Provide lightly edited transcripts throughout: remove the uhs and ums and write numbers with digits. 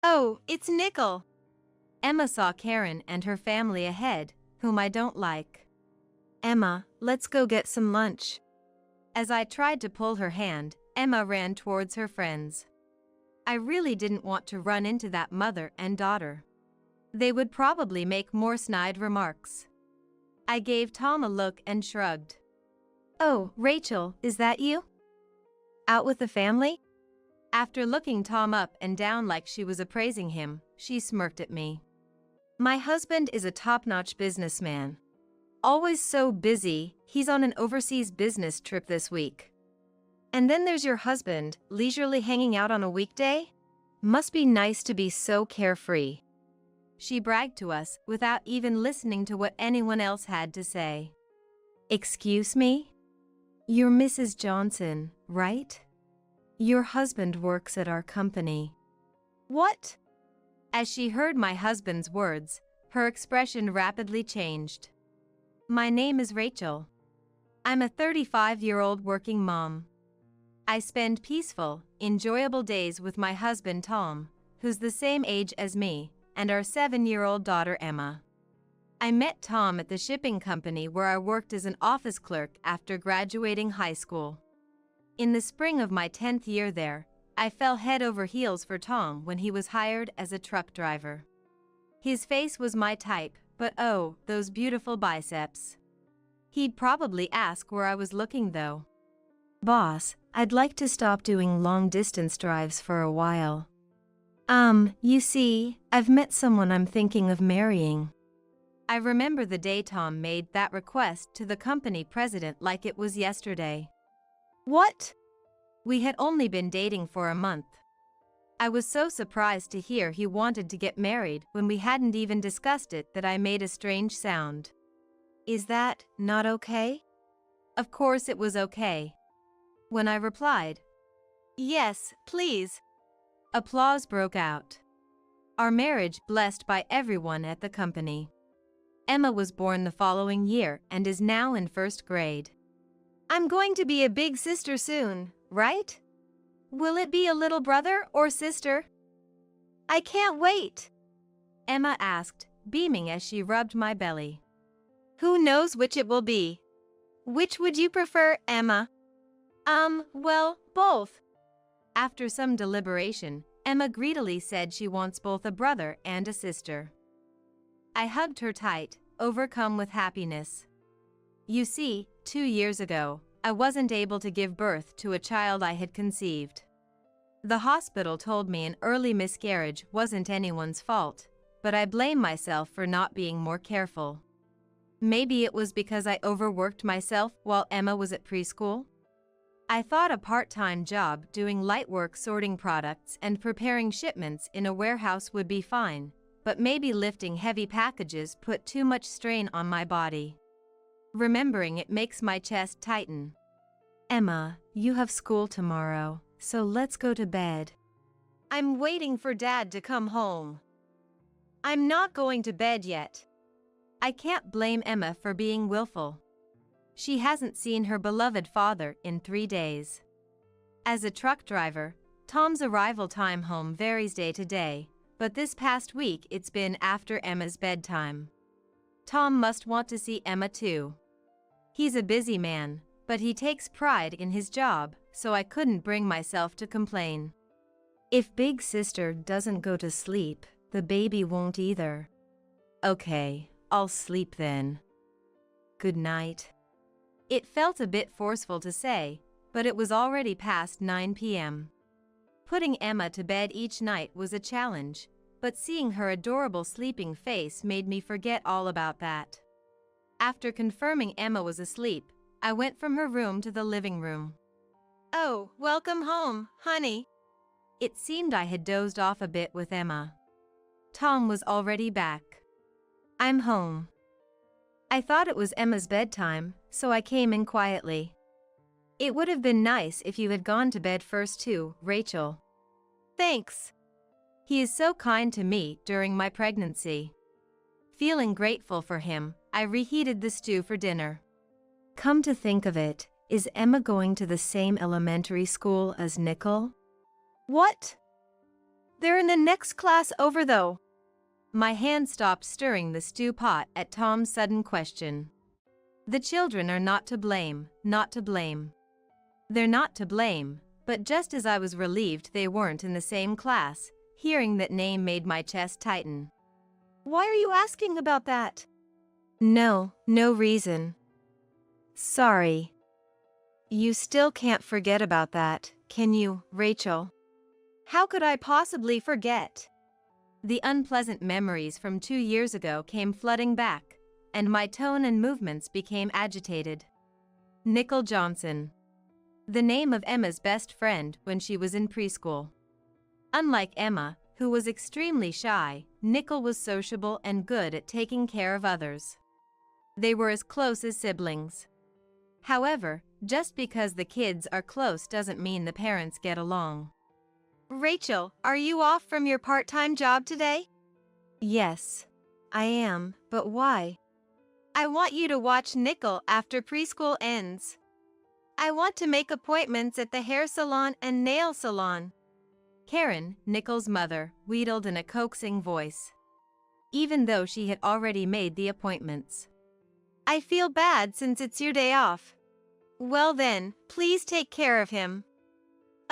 Oh, it's Nickel. Emma saw Karen and her family ahead, whom I don't like. Emma, let's go get some lunch. As I tried to pull her hand, Emma ran towards her friends. I really didn't want to run into that mother and daughter. They would probably make more snide remarks. I gave Tom a look and shrugged. Oh, Rachel, is that you? Out with the family? After looking Tom up and down like she was appraising him, she smirked at me. My husband is a top-notch businessman. Always so busy, he's on an overseas business trip this week. And then there's your husband, leisurely hanging out on a weekday? Must be nice to be so carefree. She bragged to us without even listening to what anyone else had to say. Excuse me? You're Mrs. Johnson, right? Your husband works at our company. What? As she heard my husband's words, her expression rapidly changed. My name is Rachel. I'm a 35-year-old working mom. I spend peaceful, enjoyable days with my husband Tom, who's the same age as me, and our 7-year-old daughter Emma. I met Tom at the shipping company where I worked as an office clerk after graduating high school. In the spring of my 10th year there, I fell head over heels for Tom when he was hired as a truck driver. His face was my type, but oh, those beautiful biceps. He'd probably ask where I was looking though. Boss, I'd like to stop doing long-distance drives for a while. You see, I've met someone I'm thinking of marrying. I remember the day Tom made that request to the company president like it was yesterday. What? We had only been dating for a month. I was so surprised to hear he wanted to get married when we hadn't even discussed it that I made a strange sound. Is that not okay? Of course it was okay. When I replied, yes, please, applause broke out. Our marriage blessed by everyone at the company. Emma was born the following year and is now in first grade. I'm going to be a big sister soon, right? Will it be a little brother or sister? I can't wait, Emma asked, beaming as she rubbed my belly. Who knows which it will be? Which would you prefer, Emma? Well, both. After some deliberation, Emma greedily said she wants both a brother and a sister. I hugged her tight, overcome with happiness. You see, 2 years ago, I wasn't able to give birth to a child I had conceived. The hospital told me an early miscarriage wasn't anyone's fault, but I blame myself for not being more careful. Maybe it was because I overworked myself while Emma was at preschool? I thought a part-time job doing light work sorting products and preparing shipments in a warehouse would be fine, but maybe lifting heavy packages put too much strain on my body. Remembering it makes my chest tighten. Emma, you have school tomorrow, so let's go to bed. I'm waiting for Dad to come home. I'm not going to bed yet. I can't blame Emma for being willful. She hasn't seen her beloved father in 3 days. As a truck driver, Tom's arrival time home varies day to day, but this past week it's been after Emma's bedtime. Tom must want to see Emma too. He's a busy man, but he takes pride in his job, so I couldn't bring myself to complain. If big sister doesn't go to sleep, the baby won't either. Okay, I'll sleep then. Good night. It felt a bit forceful to say, but it was already past 9 p.m. Putting Emma to bed each night was a challenge, but seeing her adorable sleeping face made me forget all about that. After confirming Emma was asleep, I went from her room to the living room. Oh, welcome home, honey. It seemed I had dozed off a bit with Emma. Tom was already back. I'm home. I thought it was Emma's bedtime, so I came in quietly. It would have been nice if you had gone to bed first too, Rachel. Thanks. He is so kind to me during my pregnancy. Feeling grateful for him, I reheated the stew for dinner. Come to think of it, is Emma going to the same elementary school as Nickel? What? They're in the next class over though. My hand stopped stirring the stew pot at Tom's sudden question. The children are not to blame, not to blame. They're not to blame, but just as I was relieved they weren't in the same class, hearing that name made my chest tighten. Why are you asking about that? No reason. Sorry. You still can't forget about that, can you, Rachel? How could I possibly forget? The unpleasant memories from 2 years ago came flooding back, and my tone and movements became agitated. Nickel Johnson. The name of Emma's best friend when she was in preschool. Unlike Emma, who was extremely shy, Nickel was sociable and good at taking care of others. They were as close as siblings. However, just because the kids are close doesn't mean the parents get along. Rachel, are you off from your part-time job today? Yes, I am, but why? I want you to watch Nickel after preschool ends. I want to make appointments at the hair salon and nail salon. Karen, Nickel's mother, wheedled in a coaxing voice, even though she had already made the appointments. I feel bad since it's your day off. Well then, please take care of him.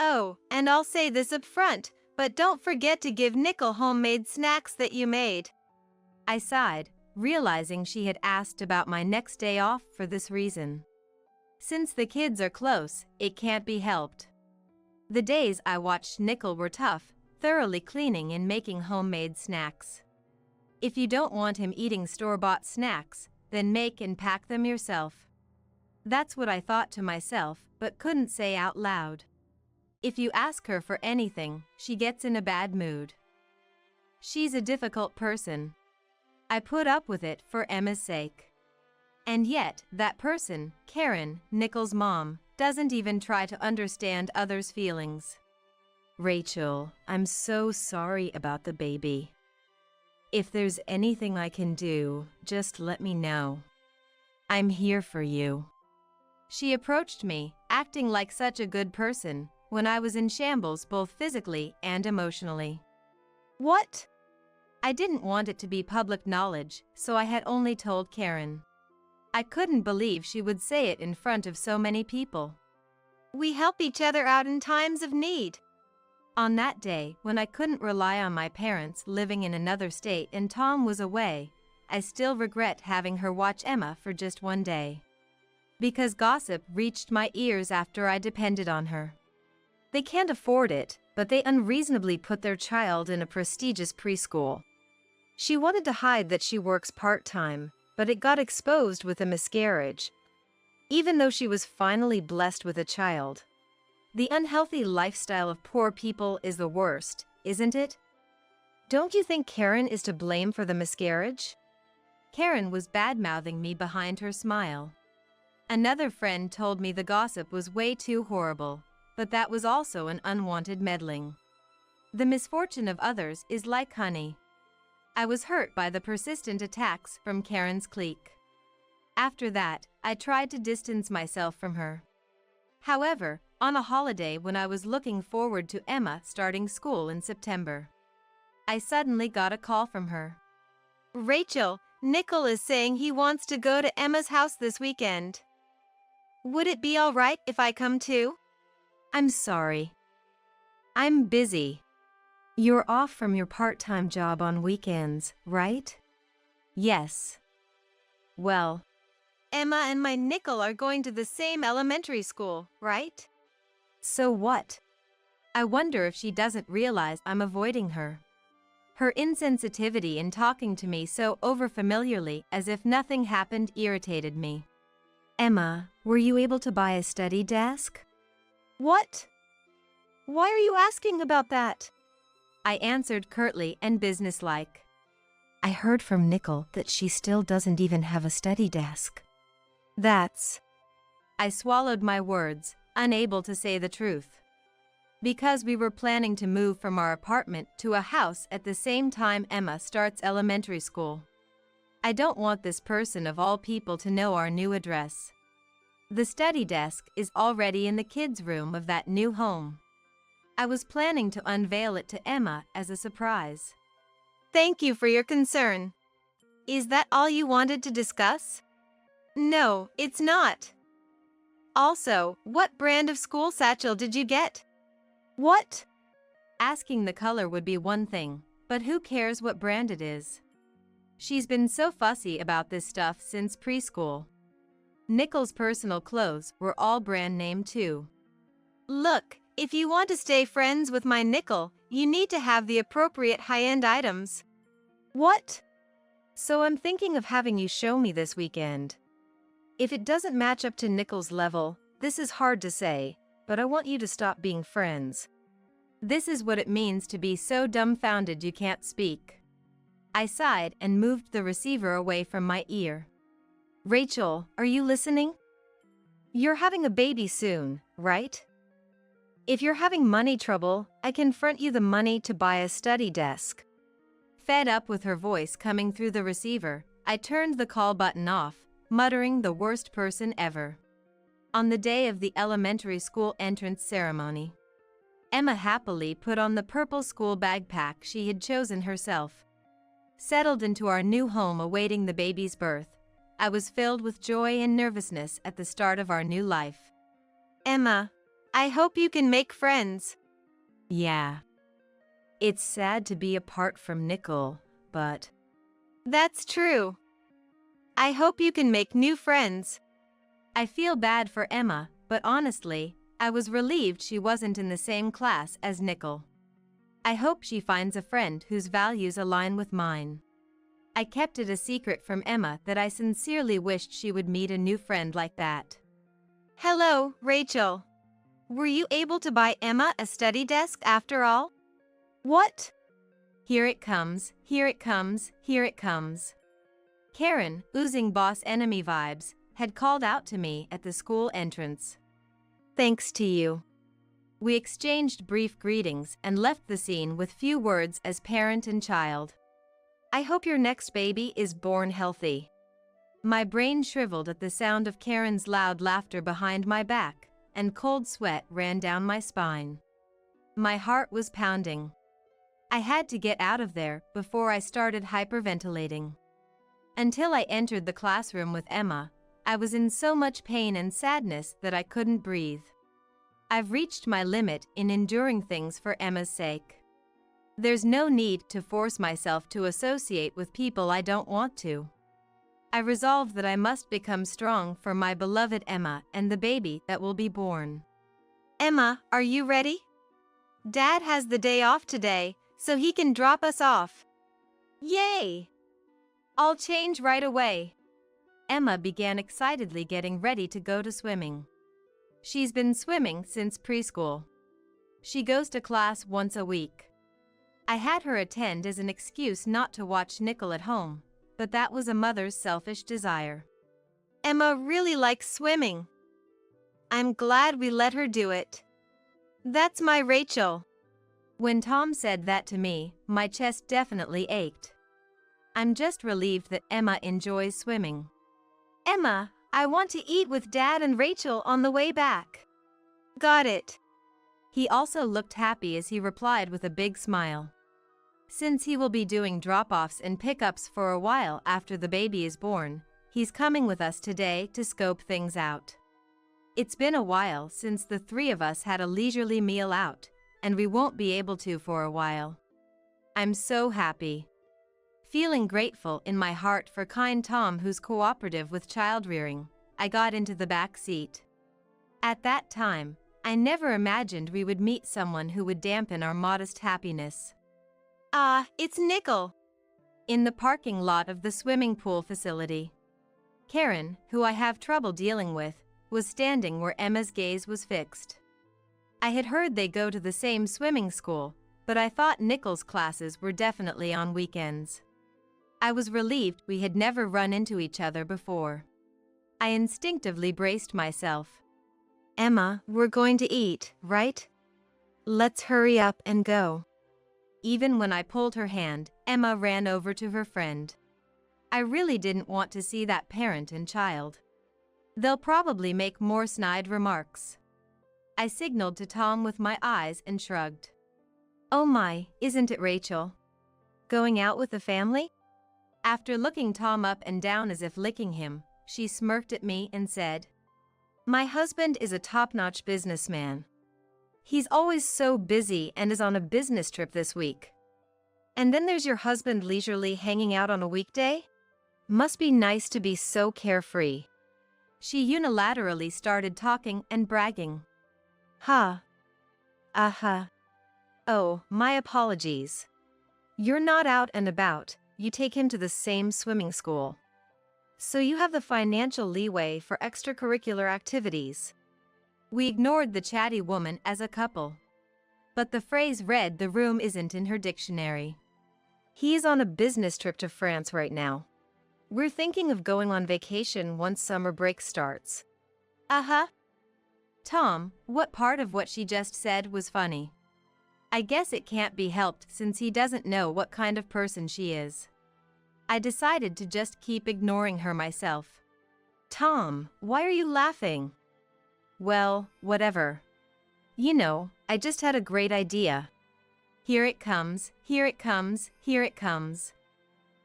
Oh, and I'll say this up front, but don't forget to give Nickel homemade snacks that you made. I sighed, realizing she had asked about my next day off for this reason. Since the kids are close, it can't be helped. The days I watched Nickel were tough, thoroughly cleaning and making homemade snacks. If you don't want him eating store-bought snacks, then make and pack them yourself. That's what I thought to myself, but couldn't say out loud. If you ask her for anything, she gets in a bad mood. She's a difficult person. I put up with it for Emma's sake. And yet, that person, Karen, Nickel's mom, doesn't even try to understand others' feelings. Rachel, I'm so sorry about the baby. If there's anything I can do, just let me know. I'm here for you. She approached me, acting like such a good person, when I was in shambles both physically and emotionally. What? I didn't want it to be public knowledge, so I had only told Karen. I couldn't believe she would say it in front of so many people. We help each other out in times of need. On that day, when I couldn't rely on my parents living in another state and Tom was away, I still regret having her watch Emma for just one day. Because gossip reached my ears after I depended on her. They can't afford it, but they unreasonably put their child in a prestigious preschool. She wanted to hide that she works part-time, but it got exposed with a miscarriage. Even though she was finally blessed with a child. The unhealthy lifestyle of poor people is the worst, isn't it? Don't you think Karen is to blame for the miscarriage? Karen was bad-mouthing me behind her smile. Another friend told me the gossip was way too horrible, but that was also an unwanted meddling. The misfortune of others is like honey. I was hurt by the persistent attacks from Karen's clique. After that, I tried to distance myself from her. However, on a holiday when I was looking forward to Emma starting school in September, I suddenly got a call from her. Rachel, Nickel is saying he wants to go to Emma's house this weekend. Would it be all right if I come too? I'm sorry. I'm busy. You're off from your part-time job on weekends, right? Yes. Well, Emma and my Nickel are going to the same elementary school, right? So what? I wonder if she doesn't realize I'm avoiding her. Her insensitivity in talking to me so overfamiliarly as if nothing happened irritated me. Emma, were you able to buy a study desk? What? Why are you asking about that? I answered curtly and businesslike. I heard from Nickel that she still doesn't even have a study desk. That's... I swallowed my words, unable to say the truth. Because we were planning to move from our apartment to a house at the same time Emma starts elementary school. I don't want this person of all people to know our new address. The study desk is already in the kids' room of that new home. I was planning to unveil it to Emma as a surprise. Thank you for your concern. Is that all you wanted to discuss? No, it's not. Also, what brand of school satchel did you get? What? Asking the color would be one thing, but who cares what brand it is? She's been so fussy about this stuff since preschool. Nickel's personal clothes were all brand name too. Look, if you want to stay friends with my Nickel, you need to have the appropriate high-end items. What? So I'm thinking of having you show me this weekend. If it doesn't match up to Nickel's level, this is hard to say, but I want you to stop being friends. This is what it means to be so dumbfounded you can't speak. I sighed and moved the receiver away from my ear. Rachel, are you listening? You're having a baby soon, right? If you're having money trouble, I can front you the money to buy a study desk. Fed up with her voice coming through the receiver, I turned the call button off, muttering the worst person ever. On the day of the elementary school entrance ceremony, Emma happily put on the purple school backpack she had chosen herself. Settled into our new home awaiting the baby's birth, I was filled with joy and nervousness at the start of our new life. Emma, I hope you can make friends. Yeah. It's sad to be apart from Nickel, but... That's true. I hope you can make new friends. I feel bad for Emma, but honestly, I was relieved she wasn't in the same class as Nickel. I hope she finds a friend whose values align with mine. I kept it a secret from Emma that I sincerely wished she would meet a new friend like that. Hello, Rachel. Were you able to buy Emma a study desk after all? What? Here it comes, here it comes, here it comes. Karen, oozing boss enemy vibes, had called out to me at the school entrance. Thanks to you. We exchanged brief greetings and left the scene with few words as parent and child. I hope your next baby is born healthy. My brain shriveled at the sound of Karen's loud laughter behind my back, and cold sweat ran down my spine. My heart was pounding. I had to get out of there before I started hyperventilating. Until I entered the classroom with Emma, I was in so much pain and sadness that I couldn't breathe. I've reached my limit in enduring things for Emma's sake. There's no need to force myself to associate with people I don't want to. I resolved that I must become strong for my beloved Emma and the baby that will be born. Emma, are you ready? Dad has the day off today, so he can drop us off. Yay! I'll change right away. Emma began excitedly getting ready to go to swimming. She's been swimming since preschool. She goes to class once a week. I had her attend as an excuse not to watch Nickel at home, but that was a mother's selfish desire. Emma really likes swimming. I'm glad we let her do it. That's my Rachel. When Tom said that to me, my chest definitely ached. I'm just relieved that Emma enjoys swimming. Emma, I want to eat with Dad and Rachel on the way back. Got it. He also looked happy as he replied with a big smile. Since he will be doing drop-offs and pickups for a while after the baby is born, he's coming with us today to scope things out. It's been a while since the three of us had a leisurely meal out, and we won't be able to for a while. I'm so happy. Feeling grateful in my heart for kind Tom, who's cooperative with child-rearing, I got into the back seat. At that time, I never imagined we would meet someone who would dampen our modest happiness. It's Nickel. In the parking lot of the swimming pool facility. Karen, who I have trouble dealing with, was standing where Emma's gaze was fixed. I had heard they go to the same swimming school, but I thought Nickel's classes were definitely on weekends. I was relieved we had never run into each other before. I instinctively braced myself. Emma, we're going to eat, right? Let's hurry up and go. Even when I pulled her hand, Emma ran over to her friend. I really didn't want to see that parent and child. They'll probably make more snide remarks. I signaled to Tom with my eyes and shrugged. Oh my, isn't it Rachel? Going out with the family? After looking Tom up and down as if licking him, she smirked at me and said, My husband is a top-notch businessman. He's always so busy and is on a business trip this week. And then there's your husband leisurely hanging out on a weekday? Must be nice to be so carefree. She unilaterally started talking and bragging. Ha. Oh, my apologies. You're not out and about, you take him to the same swimming school. So you have the financial leeway for extracurricular activities. We ignored the chatty woman as a couple. But the phrase read the room isn't in her dictionary. He's on a business trip to France right now. We're thinking of going on vacation once summer break starts. Tom, what part of what she just said was funny? I guess it can't be helped since he doesn't know what kind of person she is. I decided to just keep ignoring her myself. Tom, why are you laughing? Well, whatever. You know, I just had a great idea. Here it comes, here it comes, here it comes.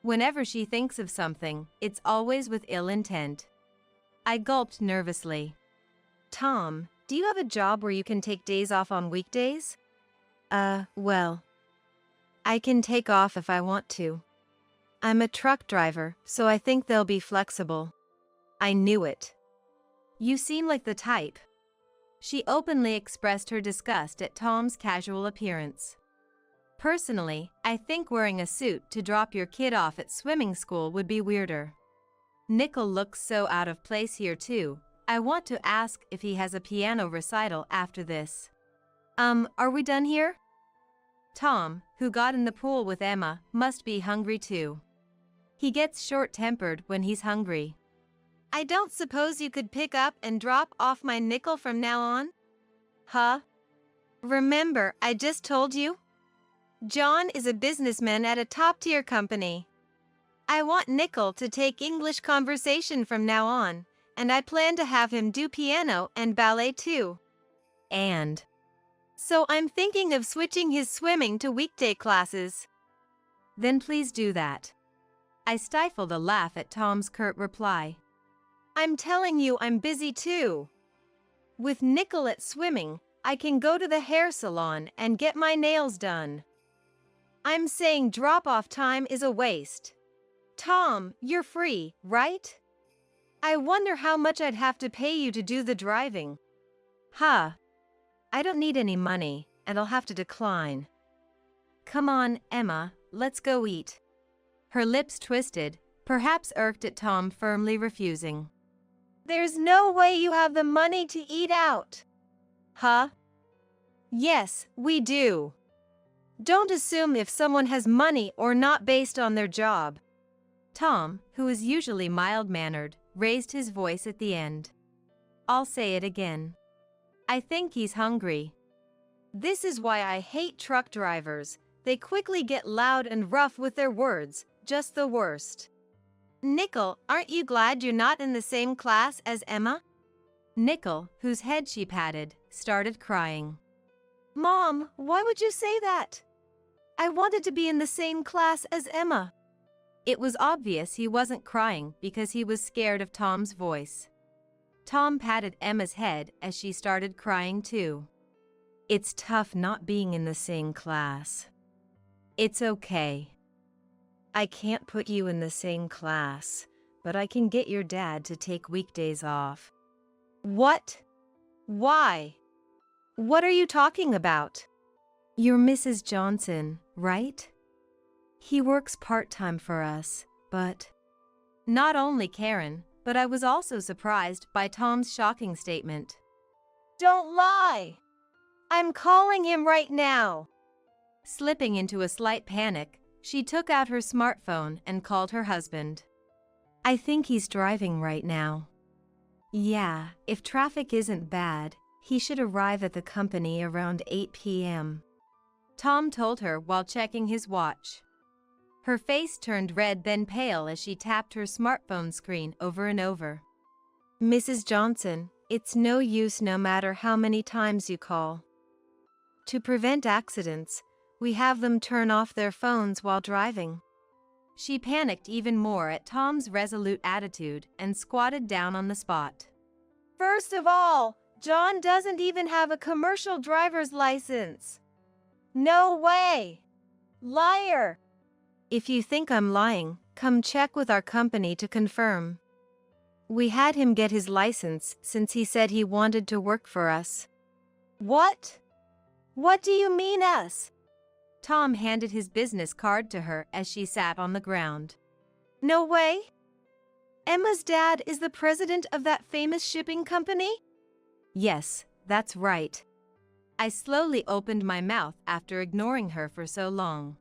Whenever she thinks of something, it's always with ill intent. I gulped nervously. Tom, do you have a job where you can take days off on weekdays? Well, I can take off if I want to. I'm a truck driver, so I think they'll be flexible. I knew it. You seem like the type. She openly expressed her disgust at Tom's casual appearance. Personally, I think wearing a suit to drop your kid off at swimming school would be weirder. Nickel looks so out of place here too. I want to ask if he has a piano recital after this. Are we done here? Tom, who got in the pool with Emma, must be hungry too. He gets short-tempered when he's hungry. I don't suppose you could pick up and drop off my Nickel from now on? Huh? Remember, I just told you? John is a businessman at a top-tier company. I want Nickel to take English conversation from now on, and I plan to have him do piano and ballet too. So I'm thinking of switching his swimming to weekday classes. Then please do that. I stifled a laugh at Tom's curt reply. I'm telling you I'm busy too. With Nickel at swimming, I can go to the hair salon and get my nails done. I'm saying drop-off time is a waste. Tom, you're free, right? I wonder how much I'd have to pay you to do the driving. I don't need any money, and I'll have to decline. Come on, Emma, let's go eat. Her lips twisted, perhaps irked at Tom firmly refusing. There's no way you have the money to eat out. Yes, we do. Don't assume if someone has money or not based on their job. Tom, who is usually mild-mannered, raised his voice at the end. I'll say it again. I think he's hungry. This is why I hate truck drivers. They quickly get loud and rough with their words, just the worst. Nickel, aren't you glad you're not in the same class as Emma? Nickel, whose head she patted, started crying. Mom, why would you say that? I wanted to be in the same class as Emma. It was obvious he wasn't crying because he was scared of Tom's voice. Tom patted Emma's head as she started crying too. It's tough not being in the same class. It's okay. I can't put you in the same class, but I can get your dad to take weekdays off. What? Why? What are you talking about? You're Mrs. Johnson, right? He works part-time for us, but... Not only Karen, but I was also surprised by Tom's shocking statement. Don't lie! I'm calling him right now! Slipping into a slight panic, she took out her smartphone and called her husband. I think he's driving right now. Yeah, if traffic isn't bad, he should arrive at the company around 8 p.m. Tom told her while checking his watch. Her face turned red then pale as she tapped her smartphone screen over and over. Mrs. Johnson, It's no use no matter how many times you call. To prevent accidents, we have them turn off their phones while driving. She panicked even more at Tom's resolute attitude and squatted down on the spot. First of all, John doesn't even have a commercial driver's license. No way! Liar! If you think I'm lying, come check with our company to confirm. We had him get his license since he said he wanted to work for us. What? What do you mean us? Tom handed his business card to her as she sat on the ground. No way! Emma's dad is the president of that famous shipping company? Yes, that's right. I slowly opened my mouth after ignoring her for so long.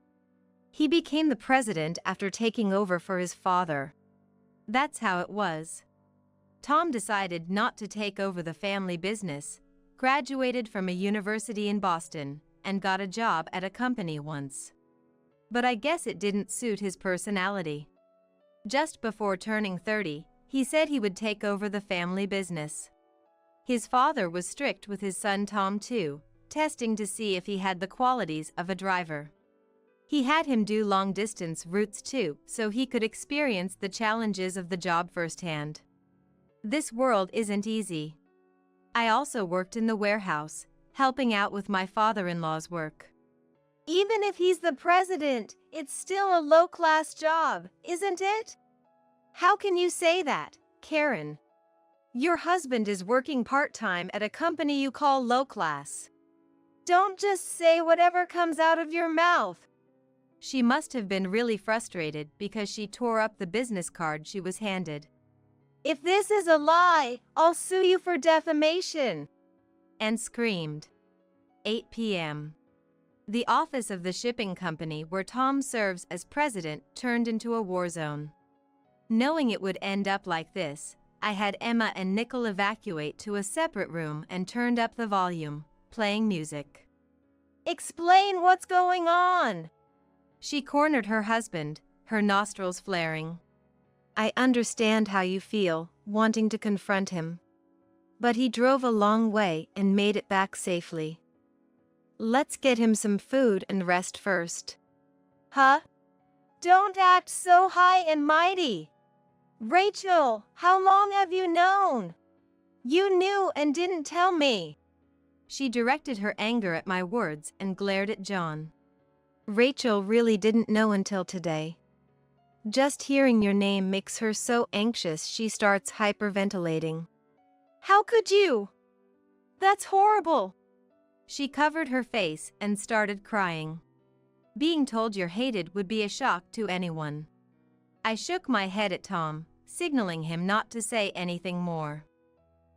He became the president after taking over for his father. That's how it was. Tom decided not to take over the family business, graduated from a university in Boston, and got a job at a company once. But I guess it didn't suit his personality. Just before turning 30, he said he would take over the family business. His father was strict with his son Tom too, testing to see if he had the qualities of a driver. He had him do long-distance routes too, so he could experience the challenges of the job firsthand. This world isn't easy. I also worked in the warehouse, helping out with my father-in-law's work. Even if he's the president, it's still a low-class job, isn't it? How can you say that, Karen? Your husband is working part-time at a company you call low-class. Don't just say whatever comes out of your mouth. She must have been really frustrated because she tore up the business card she was handed. If this is a lie, I'll sue you for defamation. And screamed. 8 p.m. The office of the shipping company where Tom serves as president turned into a war zone. Knowing it would end up like this, I had Emma and Nickel evacuate to a separate room and turned up the volume, playing music. Explain what's going on. She cornered her husband, her nostrils flaring. I understand how you feel, wanting to confront him. But he drove a long way and made it back safely. Let's get him some food and rest first. Huh? Don't act so high and mighty. Rachel, how long have you known? You knew and didn't tell me. She directed her anger at my words and glared at John. Rachel really didn't know until today. Just hearing your name makes her so anxious she starts hyperventilating. How could you? That's horrible. She covered her face and started crying. Being told you're hated would be a shock to anyone. I shook my head at Tom, signaling him not to say anything more.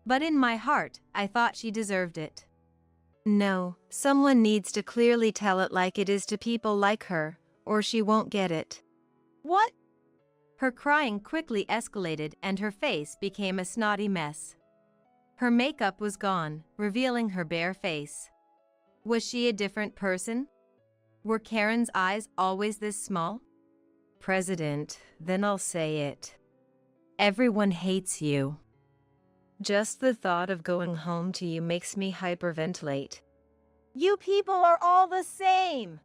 But in my heart, I thought she deserved it. No, someone needs to clearly tell it like it is to people like her, or she won't get it. What? Her crying quickly escalated and her face became a snotty mess. Her makeup was gone, revealing her bare face. Was she a different person? Were Karen's eyes always this small? President, then I'll say it. Everyone hates you. Just the thought of going home to you makes me hyperventilate. You people are all the same.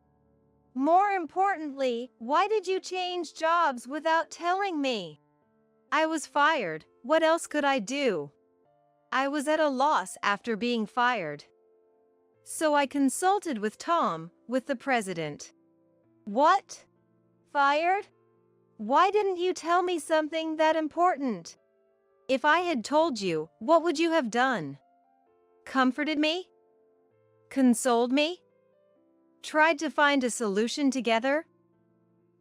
More importantly, why did you change jobs without telling me? I was fired. What else could I do? I was at a loss after being fired. So I consulted with Tom, with the president. What? Fired? Why didn't you tell me something that important? If I had told you, what would you have done? Comforted me? Consoled me? Tried to find a solution together?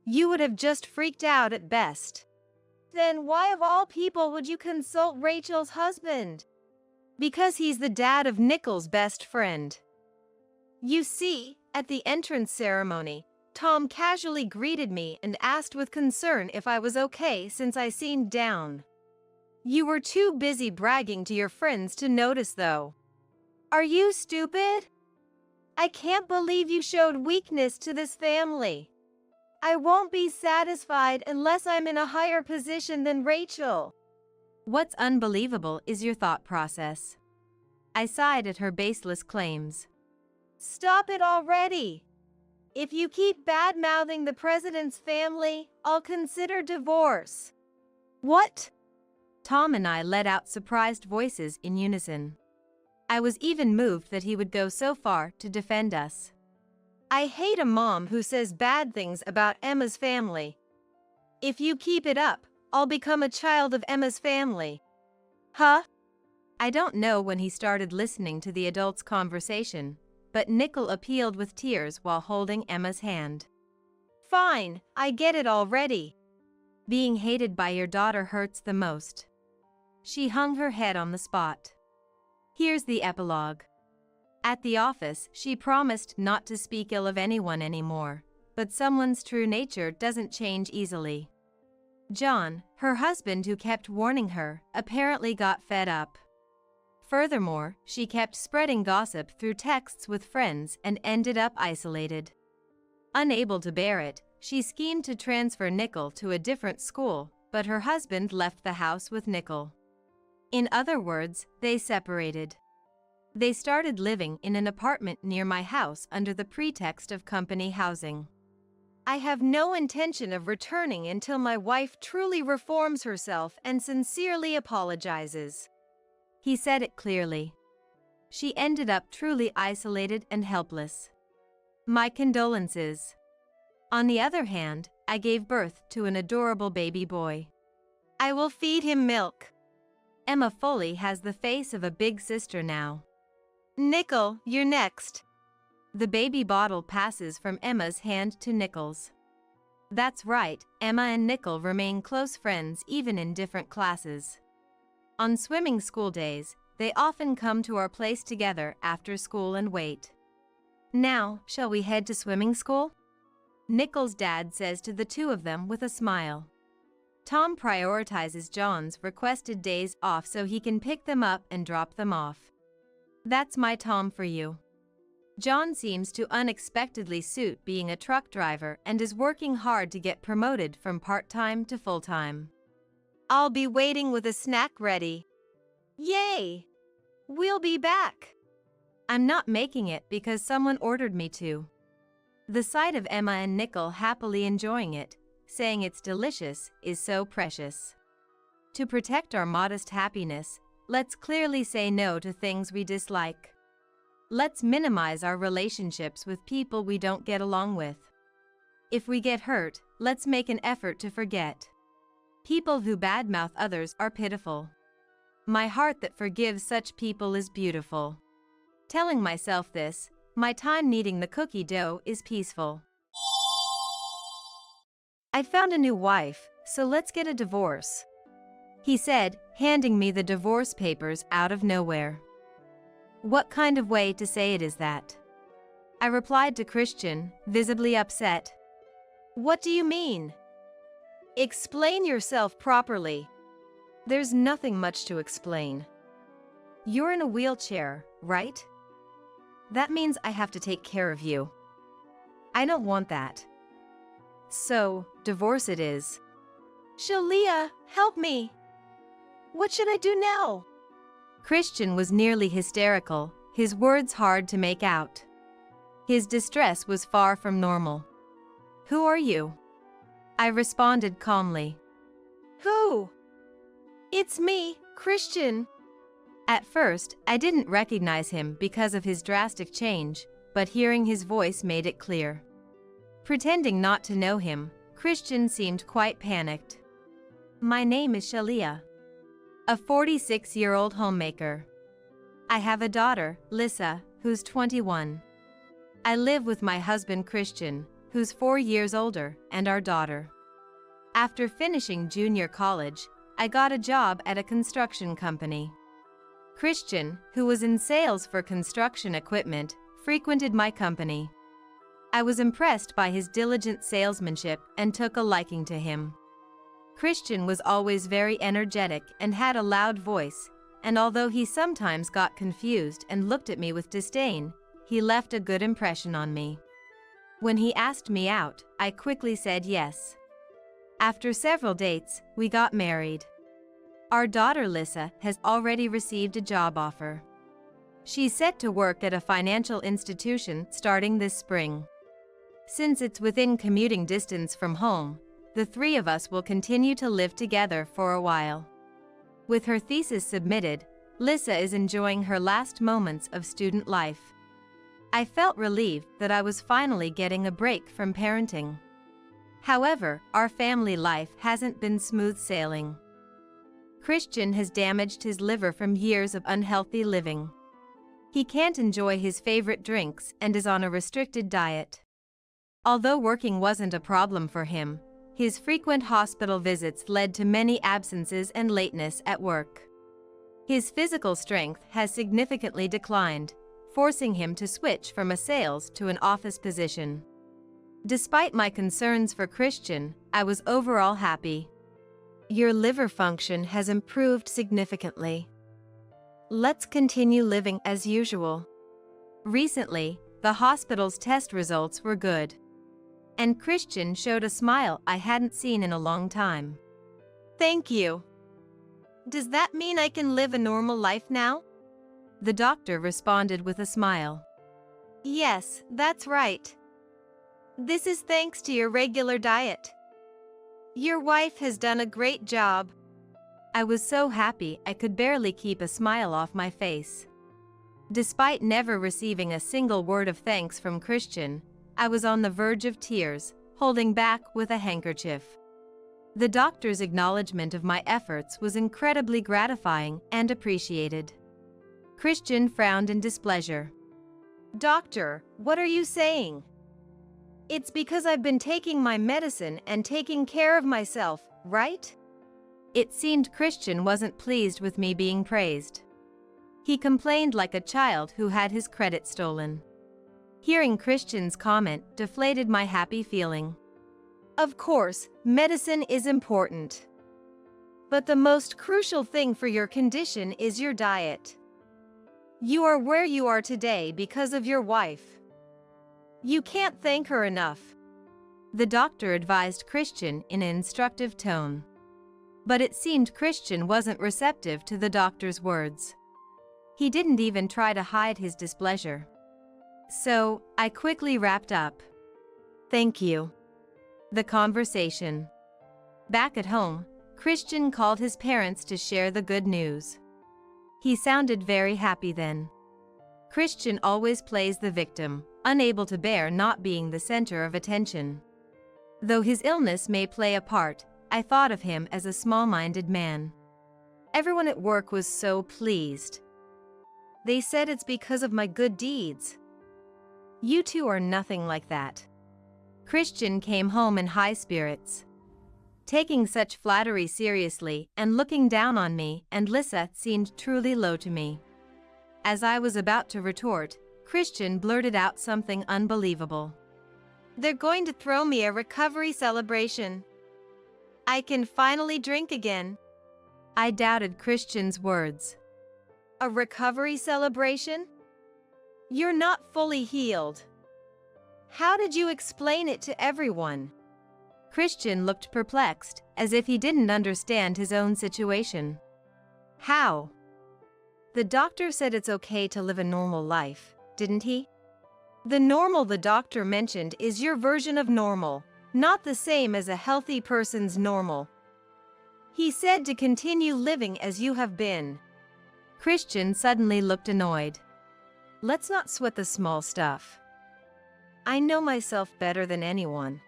You would have just freaked out at best. Then why of all people would you consult Rachel's husband? Because he's the dad of Nickel's best friend. You see, at the entrance ceremony, Tom casually greeted me and asked with concern if I was okay since I seemed down. You were too busy bragging to your friends to notice though. Are you stupid? I can't believe you showed weakness to this family. I won't be satisfied unless I'm in a higher position than Rachel. What's unbelievable is your thought process. I sighed at her baseless claims. Stop it already! If you keep bad-mouthing the president's family, I'll consider divorce. What? Tom and I let out surprised voices in unison. I was even moved that he would go so far to defend us. I hate a mom who says bad things about Emma's family. If you keep it up, I'll become a child of Emma's family. Huh? I don't know when he started listening to the adults' conversation, but Nickel appealed with tears while holding Emma's hand. Fine, I get it already. Being hated by your daughter hurts the most. She hung her head on the spot. Here's the epilogue. At the office, she promised not to speak ill of anyone anymore, but someone's true nature doesn't change easily. John, her husband who kept warning her, apparently got fed up. Furthermore, she kept spreading gossip through texts with friends and ended up isolated. Unable to bear it, she schemed to transfer Nickel to a different school, but her husband left the house with Nickel. In other words, they separated. They started living in an apartment near my house under the pretext of company housing. I have no intention of returning until my wife truly reforms herself and sincerely apologizes. He said it clearly. She ended up truly isolated and helpless. My condolences. On the other hand, I gave birth to an adorable baby boy. I will feed him milk. Emma fully has the face of a big sister now. Nickel, you're next. The baby bottle passes from Emma's hand to Nickel's. That's right, Emma and Nickel remain close friends even in different classes. On swimming school days, they often come to our place together after school and wait. Now, shall we head to swimming school? Nickel's dad says to the two of them with a smile. Tom prioritizes John's requested days off so he can pick them up and drop them off. That's my Tom for you. John seems to unexpectedly suit being a truck driver and is working hard to get promoted from part-time to full-time. I'll be waiting with a snack ready. Yay! We'll be back. I'm not making it because someone ordered me to. The sight of Emma and Nickel happily enjoying it, saying it's delicious, is so precious. To protect our modest happiness, let's clearly say no to things we dislike. Let's minimize our relationships with people we don't get along with. If we get hurt, let's make an effort to forget. People who badmouth others are pitiful. My heart that forgives such people is beautiful. Telling myself this, my time kneading the cookie dough is peaceful. I found a new wife, so let's get a divorce. He said, handing me the divorce papers out of nowhere. What kind of way to say it is that? I replied to Christian, visibly upset. What do you mean? Explain yourself properly. There's nothing much to explain. You're in a wheelchair, right? That means I have to take care of you. I don't want that. So, divorce it is. Shalia, help me. What should I do now? Christian was nearly hysterical, his words hard to make out. His distress was far from normal. Who are you? I responded calmly. Who? It's me, Christian. At first, I didn't recognize him because of his drastic change, but hearing his voice made it clear. Pretending not to know him, Christian seemed quite panicked. My name is Shalia, a 46-year-old homemaker. I have a daughter, Lissa, who's 21. I live with my husband Christian, who's 4 years older, and our daughter. After finishing junior college, I got a job at a construction company. Christian, who was in sales for construction equipment, frequented my company. I was impressed by his diligent salesmanship and took a liking to him. Christian was always very energetic and had a loud voice, and although he sometimes got confused and looked at me with disdain, he left a good impression on me. When he asked me out, I quickly said yes. After several dates, we got married. Our daughter Lissa has already received a job offer. She's set to work at a financial institution starting this spring. Since it's within commuting distance from home, the three of us will continue to live together for a while. With her thesis submitted, Lissa is enjoying her last moments of student life. I felt relieved that I was finally getting a break from parenting. However, our family life hasn't been smooth sailing. Christian has damaged his liver from years of unhealthy living. He can't enjoy his favorite drinks and is on a restricted diet. Although working wasn't a problem for him, his frequent hospital visits led to many absences and lateness at work. His physical strength has significantly declined, forcing him to switch from a sales to an office position. Despite my concerns for Christian, I was overall happy. Your liver function has improved significantly. Let's continue living as usual. Recently, the hospital's test results were good. And Christian showed a smile I hadn't seen in a long time. Thank you. Does that mean I can live a normal life now? The doctor responded with a smile. Yes, that's right. This is thanks to your regular diet. Your wife has done a great job. I was so happy I could barely keep a smile off my face. Despite never receiving a single word of thanks from Christian, I was on the verge of tears, holding back with a handkerchief. The doctor's acknowledgement of my efforts was incredibly gratifying and appreciated. Christian frowned in displeasure. Doctor, what are you saying? It's because I've been taking my medicine and taking care of myself, right? It seemed Christian wasn't pleased with me being praised. He complained like a child who had his credit stolen. Hearing Christian's comment deflated my happy feeling. Of course, medicine is important. But the most crucial thing for your condition is your diet. You are where you are today because of your wife. You can't thank her enough. The doctor advised Christian in an instructive tone. But it seemed Christian wasn't receptive to the doctor's words. He didn't even try to hide his displeasure. So, I quickly wrapped up. Thank you. The conversation. Back at home, Christian called his parents to share the good news. He sounded very happy then. Christian always plays the victim, unable to bear not being the center of attention. Though his illness may play a part, I thought of him as a small-minded man. Everyone at work was so pleased. They said it's because of my good deeds. You two are nothing like that. Christian came home in high spirits. Taking such flattery seriously and looking down on me and Lissa seemed truly low to me. As I was about to retort, Christian blurted out something unbelievable. They're going to throw me a recovery celebration. I can finally drink again. I doubted Christian's words. A recovery celebration? You're not fully healed. How did you explain it to everyone? Christian looked perplexed, as if he didn't understand his own situation. How? The doctor said it's okay to live a normal life, didn't he? The normal the doctor mentioned is your version of normal, not the same as a healthy person's normal. He said to continue living as you have been. Christian suddenly looked annoyed. Let's not sweat the small stuff. I know myself better than anyone.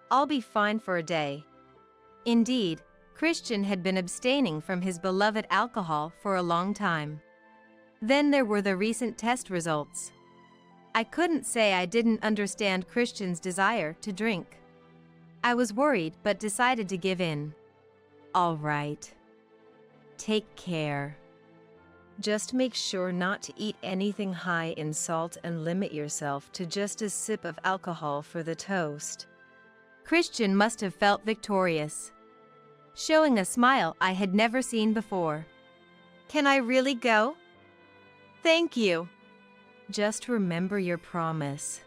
I'll be fine for a day. Indeed, Christian had been abstaining from his beloved alcohol for a long time. Then there were the recent test results. I couldn't say I didn't understand Christian's desire to drink. I was worried but decided to give in. All right. Take care. Just make sure not to eat anything high in salt and limit yourself to just a sip of alcohol for the toast. Christian must have felt victorious, showing a smile I had never seen before. Can I really go? Thank you. Just remember your promise.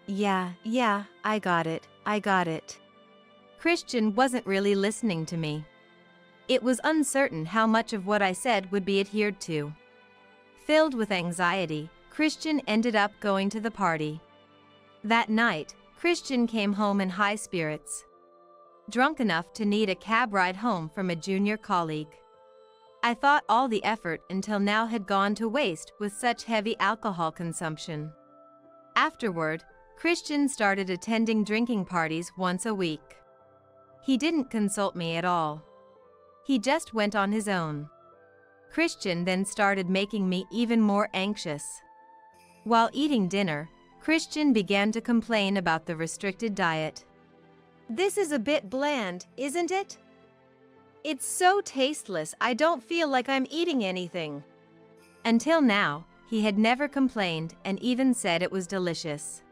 Yeah, I got it. Christian wasn't really listening to me. It was uncertain how much of what I said would be adhered to. Filled with anxiety, Christian ended up going to the party. That night, Christian came home in high spirits, drunk enough to need a cab ride home from a junior colleague. I thought all the effort until now had gone to waste with such heavy alcohol consumption. Afterward, Christian started attending drinking parties once a week. He didn't consult me at all. He just went on his own. Christian then started making me even more anxious. While eating dinner, Christian began to complain about the restricted diet. "This is a bit bland, isn't it? It's so tasteless, I don't feel like I'm eating anything." Until now, he had never complained and even said it was delicious.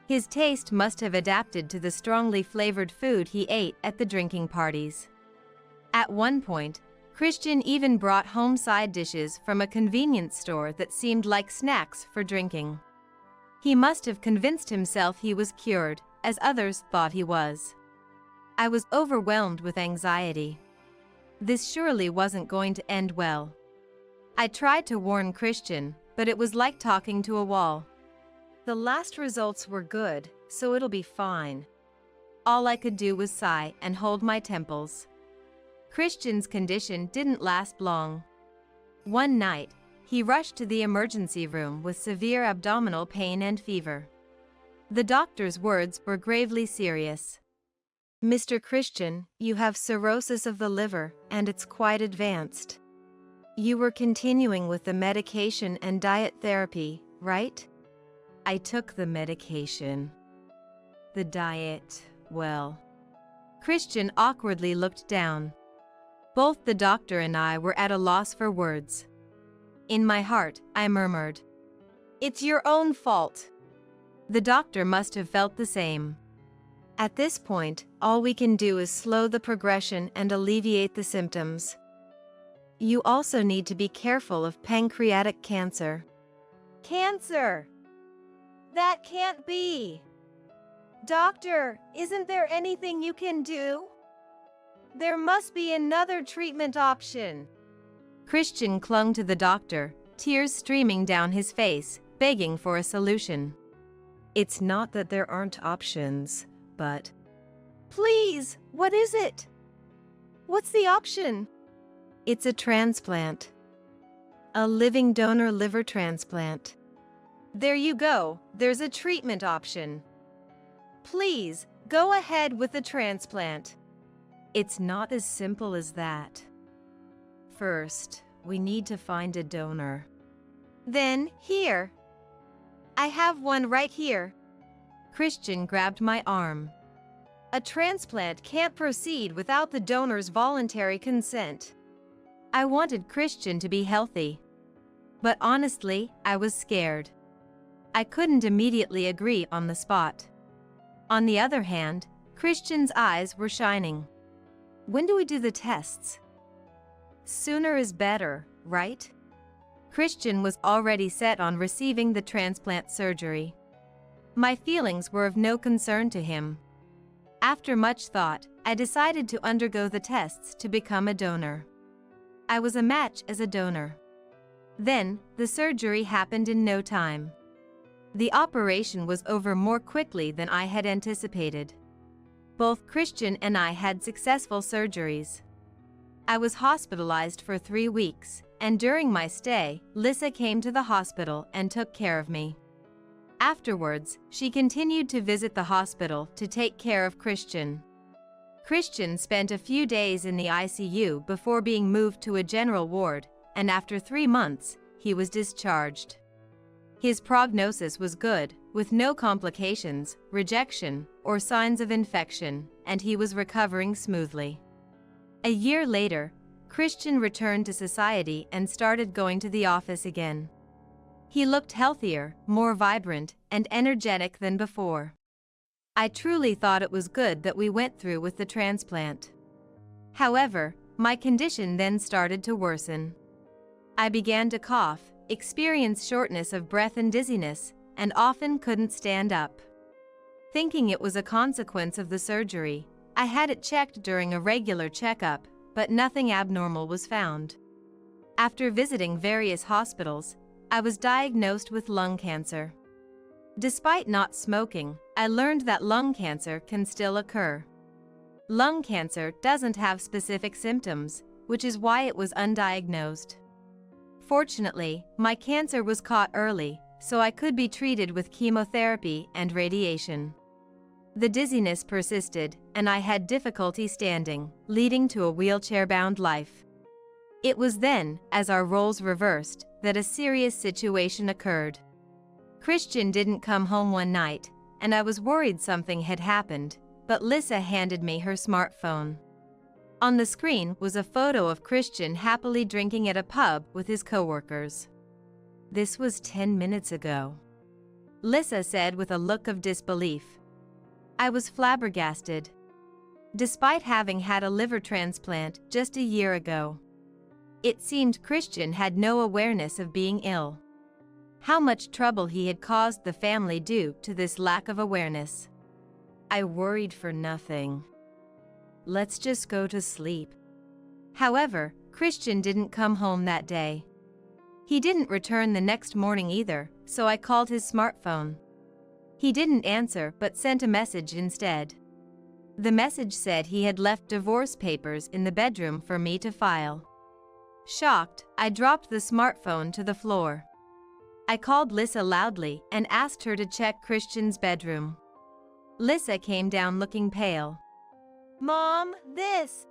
His taste must have adapted to the strongly flavored food he ate at the drinking parties. At one point, Christian even brought home side dishes from a convenience store that seemed like snacks for drinking. He must have convinced himself he was cured, as others thought he was. I was overwhelmed with anxiety. This surely wasn't going to end well. I tried to warn Christian, but it was like talking to a wall. The last results were good, so it'll be fine. All I could do was sigh and hold my temples. Christian's condition didn't last long. One night, he rushed to the emergency room with severe abdominal pain and fever. The doctor's words were gravely serious. "Mr. Christian, you have cirrhosis of the liver, and it's quite advanced. You were continuing with the medication and diet therapy, right?" I took the medication. The diet, well. Christian awkwardly looked down. Both the doctor and I were at a loss for words. In my heart, I murmured, "It's your own fault." The doctor must have felt the same. At this point, all we can do is slow the progression and alleviate the symptoms. You also need to be careful of pancreatic cancer. Cancer? That can't be. Doctor, isn't there anything you can do? There must be another treatment option. Christian clung to the doctor, tears streaming down his face, begging for a solution. It's not that there aren't options, but... Please, what is it? What's the option? It's a transplant. A living donor liver transplant. There you go, there's a treatment option. Please, go ahead with the transplant. It's not as simple as that. First, we need to find a donor. Then, here. I have one right here. Christian grabbed my arm. A transplant can't proceed without the donor's voluntary consent. I wanted Christian to be healthy. But honestly, I was scared. I couldn't immediately agree on the spot. On the other hand, Christian's eyes were shining. When do we do the tests? Sooner is better, right? Christian was already set on receiving the transplant surgery. My feelings were of no concern to him. After much thought, I decided to undergo the tests to become a donor. I was a match as a donor. Then, the surgery happened in no time. The operation was over more quickly than I had anticipated. Both Christian and I had successful surgeries. I was hospitalized for 3 weeks, and during my stay, Lisa came to the hospital and took care of me. Afterwards, she continued to visit the hospital to take care of Christian. Christian spent a few days in the ICU before being moved to a general ward, and after 3 months, he was discharged. His prognosis was good, with no complications, rejection, or signs of infection, and he was recovering smoothly. A year later, Christian returned to society and started going to the office again. He looked healthier, more vibrant, and energetic than before. I truly thought it was good that we went through with the transplant. However, my condition then started to worsen. I began to cough, experience shortness of breath and dizziness, and often couldn't stand up. Thinking it was a consequence of the surgery, I had it checked during a regular checkup, but nothing abnormal was found. After visiting various hospitals, I was diagnosed with lung cancer. Despite not smoking, I learned that lung cancer can still occur. Lung cancer doesn't have specific symptoms, which is why it was undiagnosed. Fortunately, my cancer was caught early, so I could be treated with chemotherapy and radiation. The dizziness persisted, and I had difficulty standing, leading to a wheelchair-bound life. It was then, as our roles reversed, that a serious situation occurred. Christian didn't come home one night, and I was worried something had happened, but Lisa handed me her smartphone. On the screen was a photo of Christian happily drinking at a pub with his coworkers. "This was 10 minutes ago," Lisa said with a look of disbelief. I was flabbergasted. Despite having had a liver transplant just a year ago, it seemed Christian had no awareness of being ill. How much trouble he had caused the family due to this lack of awareness. I worried for nothing. Let's just go to sleep. However, Christian didn't come home that day. He didn't return the next morning either, so I called his smartphone. He didn't answer but sent a message instead. The message said he had left divorce papers in the bedroom for me to file. Shocked, I dropped the smartphone to the floor. I called Lisa loudly and asked her to check Christian's bedroom. Lisa came down looking pale. "Mom, this,"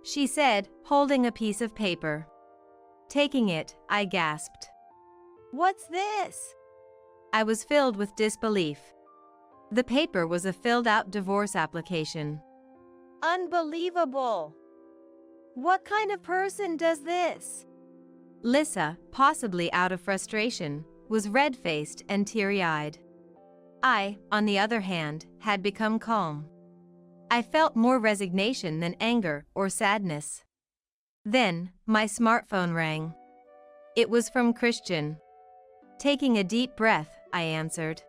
she said, holding a piece of paper. Taking it, I gasped. "What's this?" I was filled with disbelief. The paper was a filled-out divorce application. "Unbelievable! What kind of person does this?" Lisa, possibly out of frustration, was red-faced and teary-eyed. I, on the other hand, had become calm. I felt more resignation than anger or sadness. Then, my smartphone rang. It was from Christian. Taking a deep breath, I answered.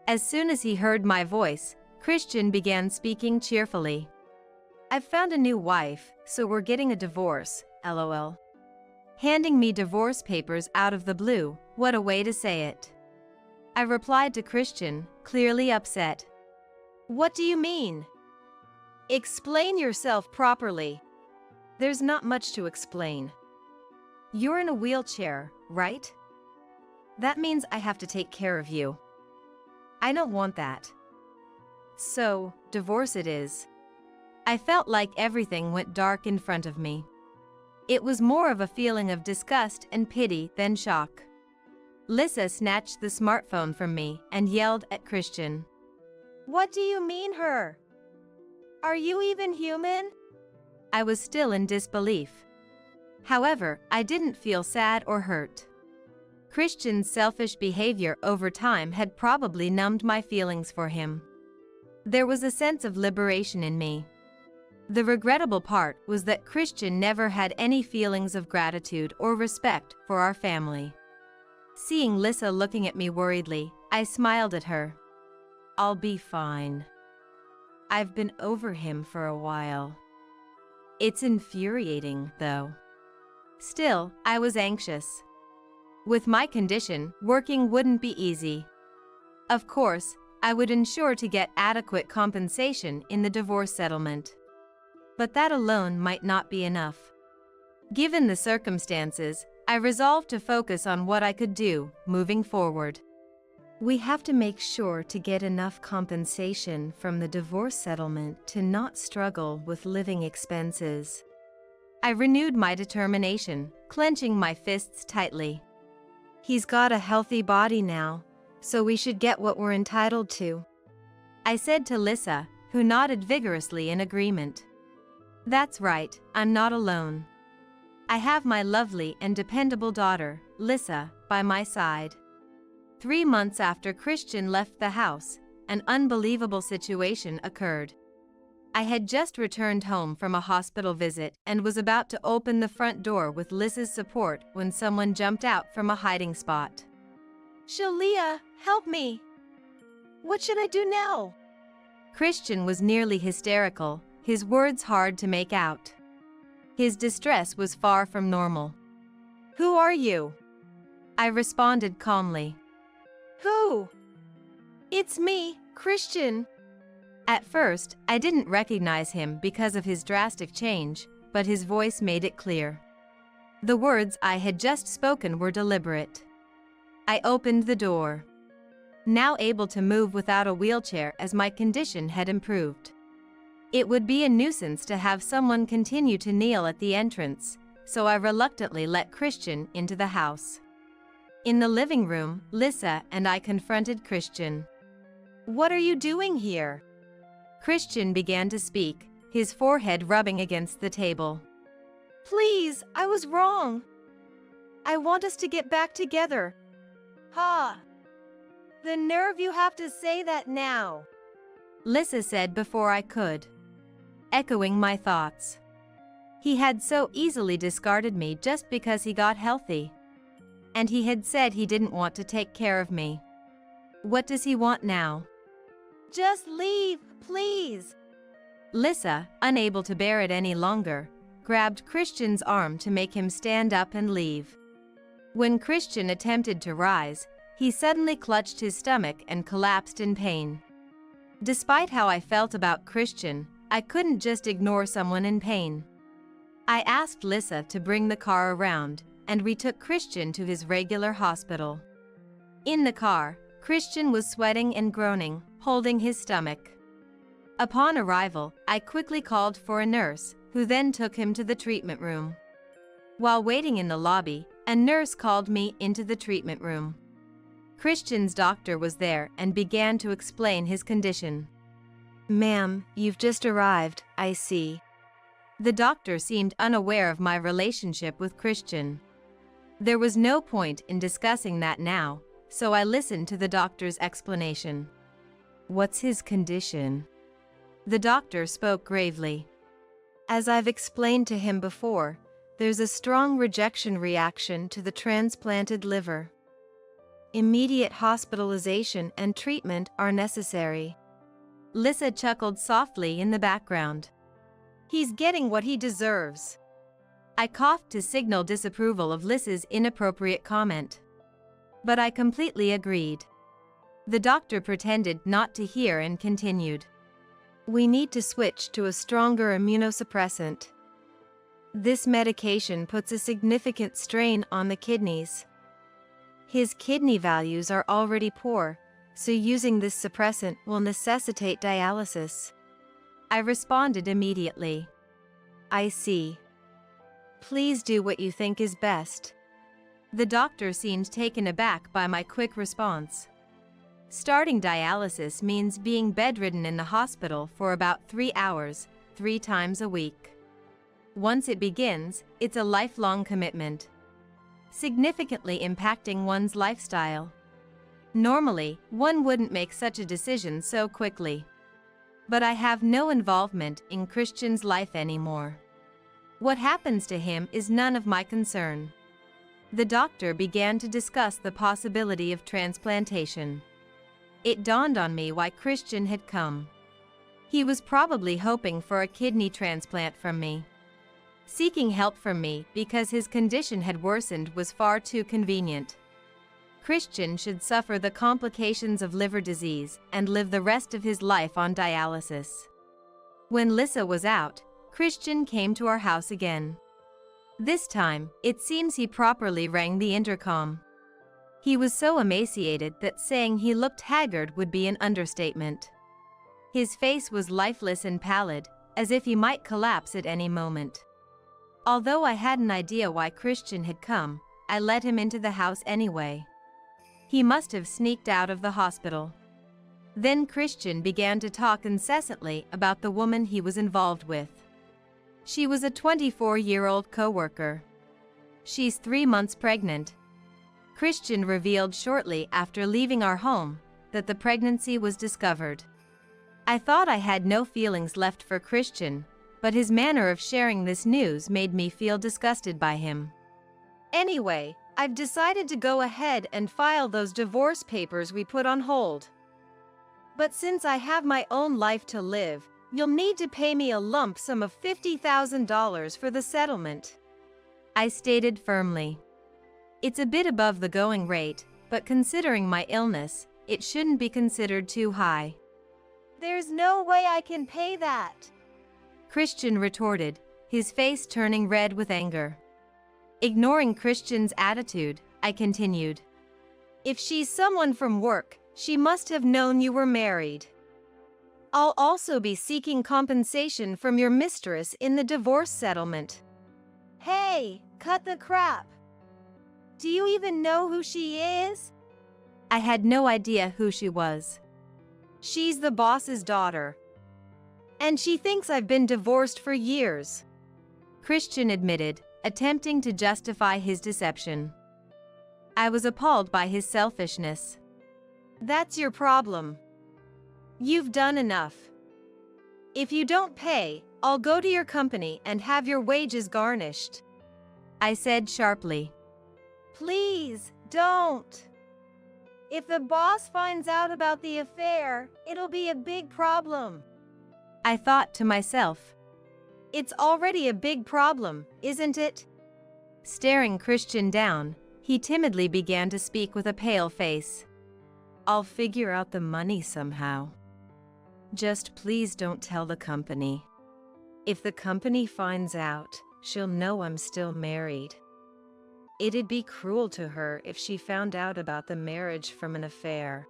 As soon as he heard my voice, Christian began speaking cheerfully. "I've found a new wife, so we're getting a divorce, lol." Handing me divorce papers out of the blue, what a way to say it. I replied to Christian, clearly upset. "What do you mean? Explain yourself properly." "There's not much to explain. You're in a wheelchair, right? That means I have to take care of you. I don't want that. So, divorce it is." I felt like everything went dark in front of me. It was more of a feeling of disgust and pity than shock. Lisa snatched the smartphone from me and yelled at Christian. "What do you mean her? Are you even human?" I was still in disbelief. However, I didn't feel sad or hurt. Christian's selfish behavior over time had probably numbed my feelings for him. There was a sense of liberation in me. The regrettable part was that Christian never had any feelings of gratitude or respect for our family. Seeing Lisa looking at me worriedly, I smiled at her. "I'll be fine. I've been over him for a while." It's infuriating, though. Still, I was anxious. With my condition, working wouldn't be easy. Of course, I would ensure to get adequate compensation in the divorce settlement. But that alone might not be enough. Given the circumstances, I resolved to focus on what I could do moving forward. "We have to make sure to get enough compensation from the divorce settlement to not struggle with living expenses." I renewed my determination, clenching my fists tightly. "He's got a healthy body now, so we should get what we're entitled to," I said to Lisa, who nodded vigorously in agreement. "That's right, I'm not alone. I have my lovely and dependable daughter, Lisa, by my side." 3 months after Christian left the house, an unbelievable situation occurred. I had just returned home from a hospital visit and was about to open the front door with Lisa's support when someone jumped out from a hiding spot. "Shalia, help me! What should I do now?" Christian was nearly hysterical, his words hard to make out. His distress was far from normal. "Who are you?" I responded calmly. "Who?" "It's me, Christian." At first, I didn't recognize him because of his drastic change, but his voice made it clear. The words I had just spoken were deliberate. I opened the door, now able to move without a wheelchair as my condition had improved. It would be a nuisance to have someone continue to kneel at the entrance, so I reluctantly let Christian into the house. In the living room, Lisa and I confronted Christian. "What are you doing here?" Christian began to speak, his forehead rubbing against the table. "Please, I was wrong. I want us to get back together." "Ha! The nerve you have to say that now," Lisa said before I could, echoing my thoughts. He had so easily discarded me just because he got healthy. And he had said he didn't want to take care of me. What does he want now? "Just leave, please." Lisa, unable to bear it any longer, grabbed Christian's arm to make him stand up and leave. When Christian attempted to rise, he suddenly clutched his stomach and collapsed in pain. Despite how I felt about Christian, I couldn't just ignore someone in pain. I asked Lisa to bring the car around, and we took Christian to his regular hospital. In the car, Christian was sweating and groaning, holding his stomach. Upon arrival, I quickly called for a nurse, who then took him to the treatment room. While waiting in the lobby, a nurse called me into the treatment room. Christian's doctor was there and began to explain his condition. "Ma'am, you've just arrived, I see." The doctor seemed unaware of my relationship with Christian. There was no point in discussing that now, so I listened to the doctor's explanation. "What's his condition?" The doctor spoke gravely. "As I've explained to him before, there's a strong rejection reaction to the transplanted liver. Immediate hospitalization and treatment are necessary." Lisa chuckled softly in the background. "He's getting what he deserves." I coughed to signal disapproval of Lisa's inappropriate comment. But I completely agreed. The doctor pretended not to hear and continued. "We need to switch to a stronger immunosuppressant. This medication puts a significant strain on the kidneys. His kidney values are already poor, so using this suppressant will necessitate dialysis." I responded immediately. "I see. Please do what you think is best." The doctor seemed taken aback by my quick response. Starting dialysis means being bedridden in the hospital for about 3 hours, 3 times a week. Once it begins, it's a lifelong commitment, significantly impacting one's lifestyle. Normally, one wouldn't make such a decision so quickly. But I have no involvement in Christian's life anymore. What happens to him is none of my concern. The doctor began to discuss the possibility of transplantation. It dawned on me why Christian had come. He was probably hoping for a kidney transplant from me. Seeking help from me because his condition had worsened was far too convenient. Christian should suffer the complications of liver disease and live the rest of his life on dialysis. When Lisa was out, Christian came to our house again. This time, it seems he properly rang the intercom. He was so emaciated that saying he looked haggard would be an understatement. His face was lifeless and pallid, as if he might collapse at any moment. Although I had an idea why Christian had come, I let him into the house anyway. He must have sneaked out of the hospital. Then Christian began to talk incessantly about the woman he was involved with. She was a 24-year-old coworker. She's 3 months pregnant. Christian revealed shortly after leaving our home that the pregnancy was discovered. I thought I had no feelings left for Christian, but his manner of sharing this news made me feel disgusted by him. "Anyway, I've decided to go ahead and file those divorce papers we put on hold. But since I have my own life to live, you'll need to pay me a lump sum of $50,000 for the settlement, I stated firmly. It's a bit above the going rate, but considering my illness, it shouldn't be considered too high. There's no way I can pay that, Christian retorted, his face turning red with anger. Ignoring Christian's attitude, I continued. If she's someone from work, she must have known you were married. I'll also be seeking compensation from your mistress in the divorce settlement. Hey, cut the crap. Do you even know who she is? I had no idea who she was. She's the boss's daughter. And she thinks I've been divorced for years, Christian admitted, attempting to justify his deception. I was appalled by his selfishness. That's your problem. You've done enough. If you don't pay, I'll go to your company and have your wages garnished, I said sharply. Please, don't. If the boss finds out about the affair, it'll be a big problem. I thought to myself. It's already a big problem, isn't it? Staring Christian down, he timidly began to speak with a pale face. I'll figure out the money somehow. Just please don't tell the company. If the company finds out, she'll know I'm still married. It'd be cruel to her if she found out about the marriage from an affair.